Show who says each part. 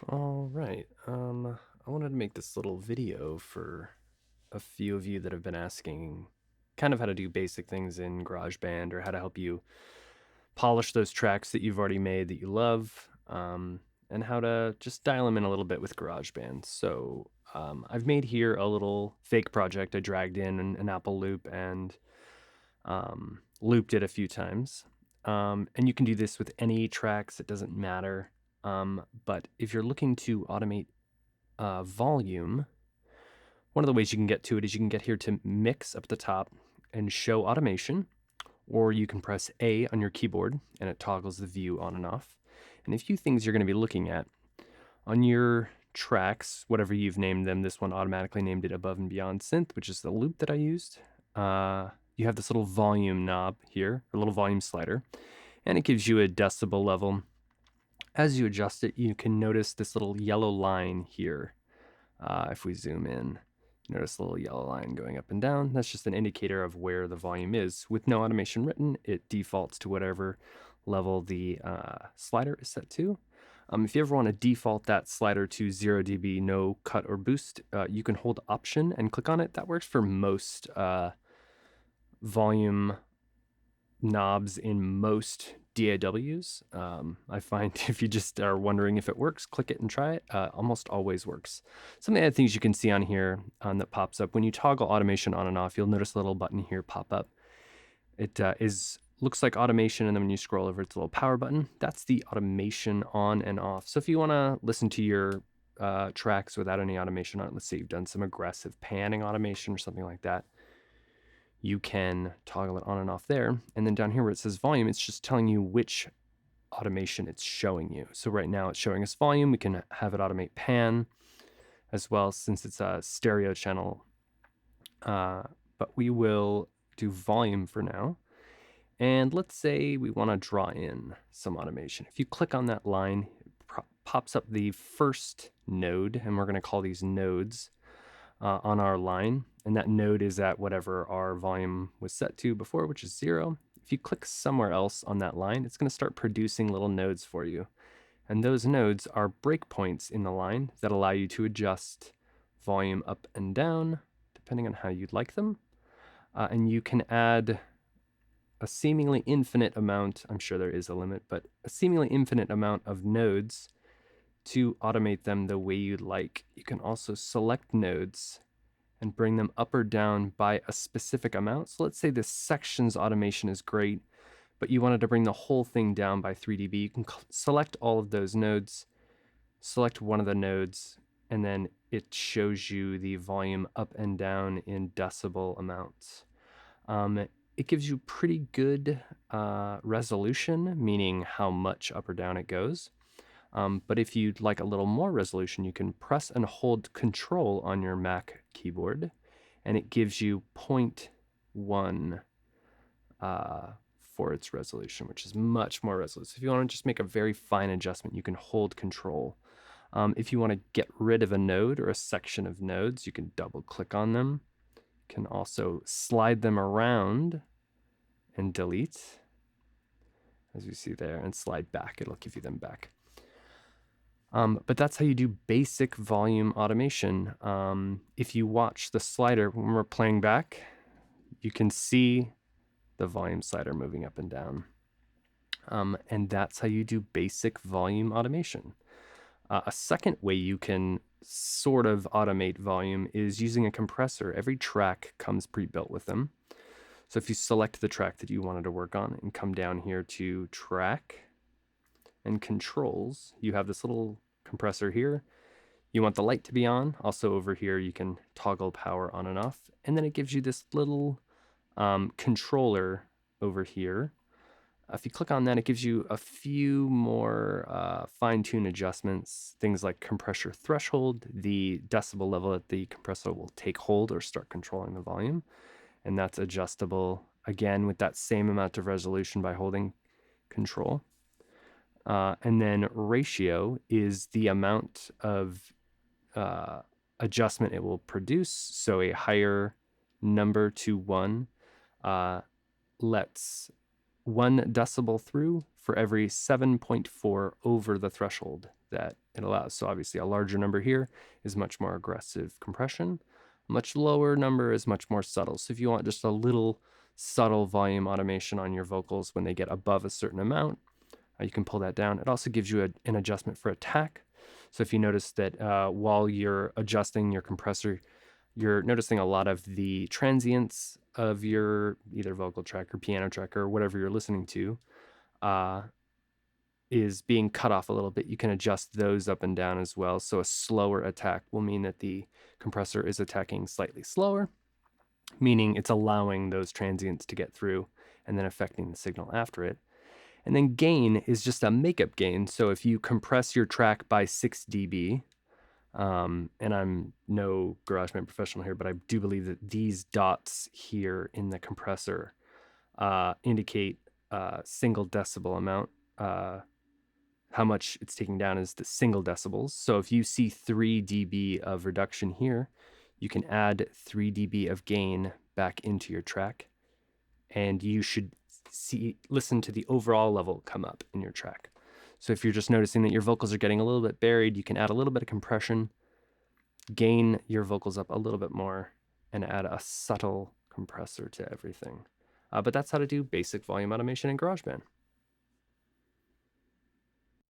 Speaker 1: All right. I wanted to make this little video for a few of you that have been asking kind of how to do basic things in GarageBand or how to help you polish those tracks that you've already made that you love, and how to just dial them in a little bit with GarageBand. So I've made here a little fake project. I dragged in an Apple loop and looped it a few times. And you can do this with any tracks, it doesn't matter. But if you're looking to automate volume, one of the ways you can get to it is you can get here to mix up at the top and show automation, or you can press A on your keyboard and it toggles the view on and off. And a few things you're going to be looking at on your tracks, whatever you've named them. This one automatically named it Above and Beyond Synth, which is the loop that I used. You have this little volume knob here, a little volume slider, and it gives you a decibel level. As you adjust it, you can notice this little yellow line here. If we zoom in, notice the little yellow line going up and down. That's just an indicator of where the volume is. With no automation written, it defaults to whatever level the slider is set to. If you ever want to default that slider to 0 dB, no cut or boost, you can hold Option and click on it. That works for most volume knobs in most DAWs. I find if you just are wondering if it works, click it and try it. Almost always works. Some of the other things you can see on here that pops up, when you toggle automation on and off, you'll notice a little button here pop up. It looks like automation, and then when you scroll over, it's a little power button. That's the automation on and off. So if you want to listen to your tracks without any automation on it, let's say you've done some aggressive panning automation or something like that, you can toggle it on and off there. And then down here where it says volume, it's just telling you which automation it's showing you. So right now it's showing us volume. We can have it automate pan as well, since it's a stereo channel. But we will do volume for now. And let's say we want to draw in some automation. If you click on that line, it pops up the first node, and we're going to call these nodes on our line. And that node is at whatever our volume was set to before, which is 0. If you click somewhere else on that line, it's going to start producing little nodes for you. And those nodes are breakpoints in the line that allow you to adjust volume up and down, depending on how you'd like them. And you can add a seemingly infinite amount, I'm sure there is a limit, but a seemingly infinite amount of nodes to automate them the way you'd like. You can also select nodes and bring them up or down by a specific amount. So let's say this section's automation is great, but you wanted to bring the whole thing down by 3 dB. You can select all of those nodes, select one of the nodes, and then it shows you the volume up and down in decibel amounts. It gives you pretty good resolution, meaning how much up or down it goes. But if you'd like a little more resolution, you can press and hold Control on your Mac keyboard, and it gives you 0.1 for its resolution, which is much more resolution. So if you want to just make a very fine adjustment, you can hold Control. If you want to get rid of a node or a section of nodes, you can double click on them. You can also slide them around and delete, as you see there, and slide back. It'll give you them back. But that's how you do basic volume automation. If you watch the slider when we're playing back, you can see the volume slider moving up and down. And that's how you do basic volume automation. A second way you can sort of automate volume is using a compressor. Every track comes pre-built with them. So if you select the track that you wanted to work on and come down here to Track and Controls, you have this little compressor here. You want the light to be on. Also over here, you can toggle power on and off. And then it gives you this little controller over here. If you click on that, it gives you a few more fine-tune adjustments, things like compressor threshold, the decibel level that the compressor will take hold or start controlling the volume. And that's adjustable, again, with that same amount of resolution by holding Control. And then ratio is the amount of adjustment it will produce. So a higher number to 1 lets 1 decibel through for every 7.4 over the threshold that it allows. So obviously a larger number here is much more aggressive compression. A much lower number is much more subtle. So if you want just a little subtle volume automation on your vocals when they get above a certain amount, you can pull that down. It also gives you an adjustment for attack. So if you notice that while you're adjusting your compressor, you're noticing a lot of the transients of your either vocal track or piano track or whatever you're listening to is being cut off a little bit. You can adjust those up and down as well. So a slower attack will mean that the compressor is attacking slightly slower, meaning it's allowing those transients to get through and then affecting the signal after it. And then gain is just a makeup gain. So if you compress your track by 6 dB, and I'm no GarageBand professional here, but I do believe that these dots here in the compressor indicate single decibel amount. How much it's taking down is the single decibels. So if you see 3 dB of reduction here, you can add 3 dB of gain back into your track, and you should listen to the overall level come up in your track. So if you're just noticing that your vocals are getting a little bit buried, you can add a little bit of compression, gain your vocals up a little bit more, and add a subtle compressor to everything. But that's how to do basic volume automation in GarageBand.